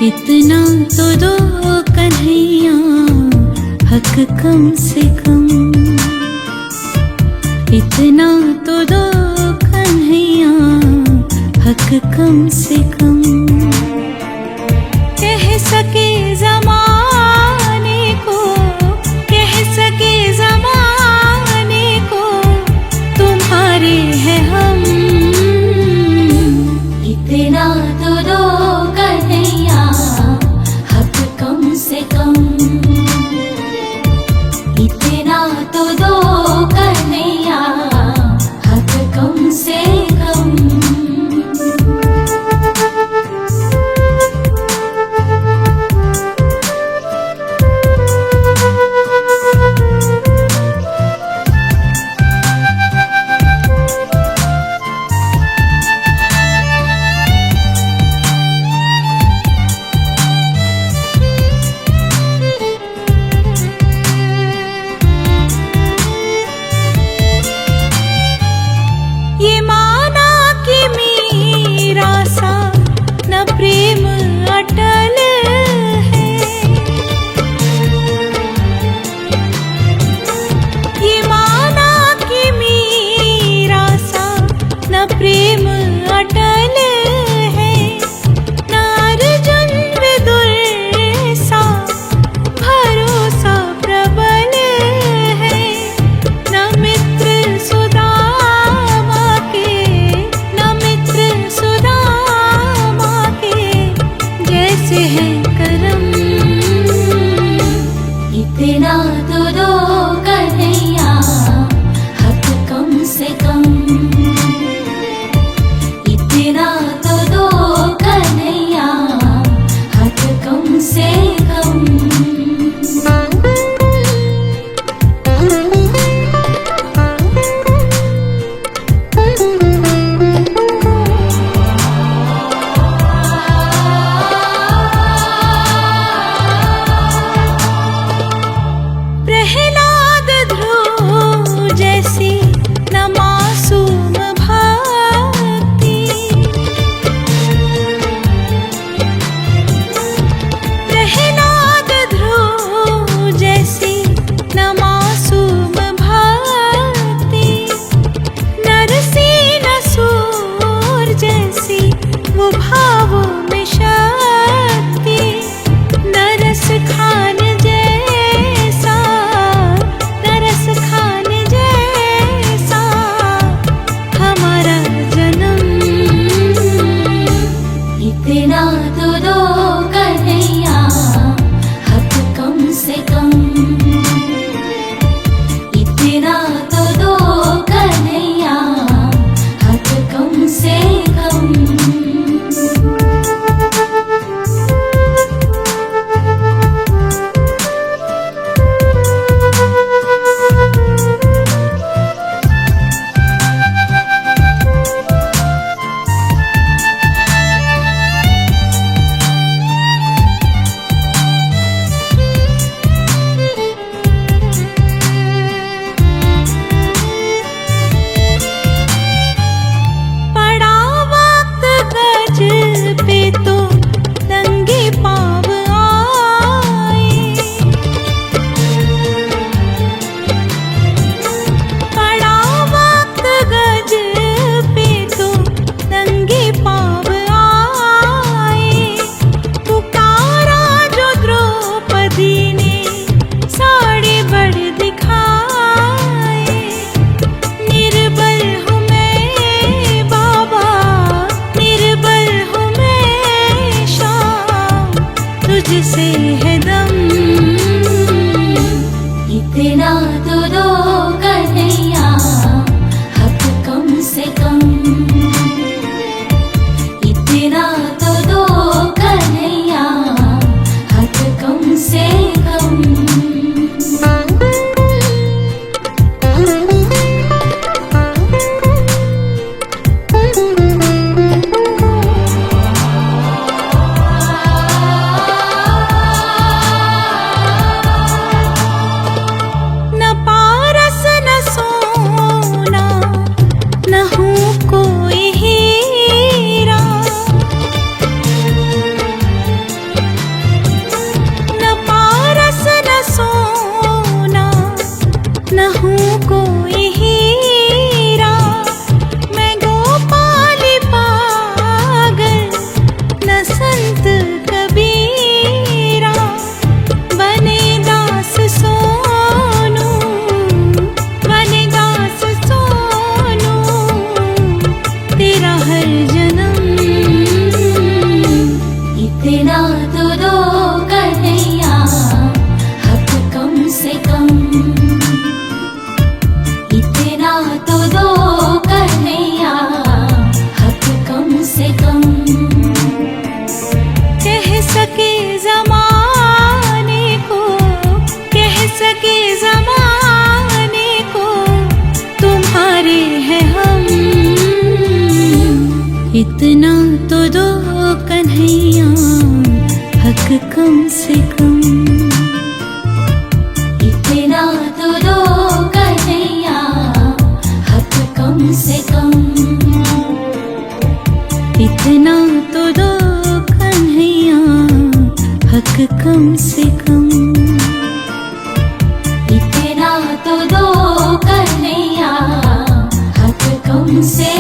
इतना तो दो कन्हैया हक कम से कम, इतना तो दो कन्हैया हक कम से कम। कह सके ज़माने को, कह सके ज़माने को तुम्हारे हैं हम। इतना तो दो कन्हैया हक कम से कम, इतना तो दो कन्हैया हक कम से कम। ये माना कि मेरा सा न प्रेम अटल है, ये माना कि मेरा सा न प्रेम अटल है, न अर्जुन विदुर सा भरोसा प्रबल है, न मित्र सुदामा के, न मित्र सुदामा के जैसे है करम। इतना तो दो कन्हैया हक कम से कम, इतना तो दो कन्हैया हक कम से कम। प्रहलाद ध्रुव जैसी न मासूम भक्ति, प्रहलाद ध्रुव जैसी न मासूम भक्ति, नरसिंह सूर जैसी वो भावों में शक्ति, नरस खान जैसा, नरस खान जैसा हमारा जन्म। इतना तो दो कन्हैया हक कम से कम, इतना तो दो कन्हैया हक कम से कम। पड़ा वक्त गज पे तो नंगे पाँव आए, पड़ा वक्त गज पे तो नंगे पाँव आए, पुकारा जो द्रौपदी ने साड़े बड़ दिखाए, निर्बल हूँ मैं बाबा, निर्बल हूँ मैं शाम, तुझसे है दम। इतना तो दो कन्हैया हक कम से कम, इतना तो दो कन्हैया हक कम से कम। हारे हैं हम, इतना तो दो कन्हैया हक कम से कम, इतना तो दो कन्हैया हक कम से कम, इतना तो दो कन्हैया हक कम से कम, इतना तो दो कन्हैया हक कम से